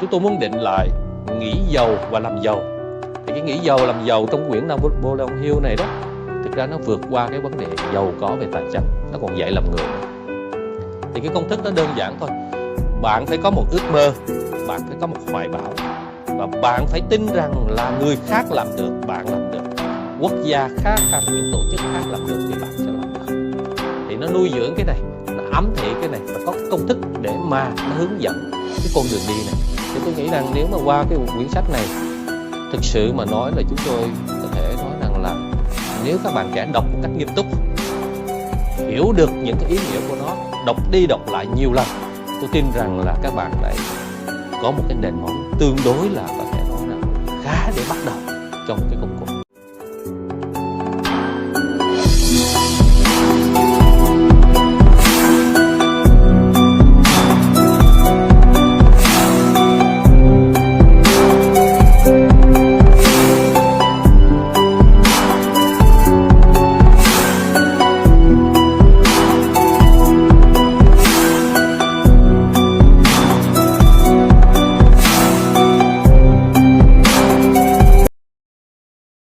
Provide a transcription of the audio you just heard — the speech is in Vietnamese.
Chúng tôi muốn định lại nghĩ giàu và làm giàu. Thì cái nghĩ giàu làm giàu trong quyển Napoleon Hill này đó, thực ra nó vượt qua cái vấn đề giàu có về tài chính, nó còn dạy làm người. Thì cái công thức nó đơn giản thôi. Bạn phải có một ước mơ, bạn phải có một hoài bão, và bạn phải tin rằng là người khác làm được, bạn làm được, quốc gia khác hay những tổ chức khác làm được thì bạn sẽ làm được. Thì nó nuôi dưỡng cái này, nó ấm thị cái này, và có công thức để mà nó hướng dẫn cái con đường đi này. Thì tôi nghĩ rằng nếu mà qua cái quyển sách này, thực sự mà nói là chúng tôi có thể nói rằng là nếu các bạn trẻ đọc một cách nghiêm túc, hiểu được những cái ý nghĩa của nó, đọc đi đọc lại nhiều lần, tôi tin rằng là các bạn lại có một cái nền móng tương đối là có thể nói là khá để bắt đầu trong cái công cuộc.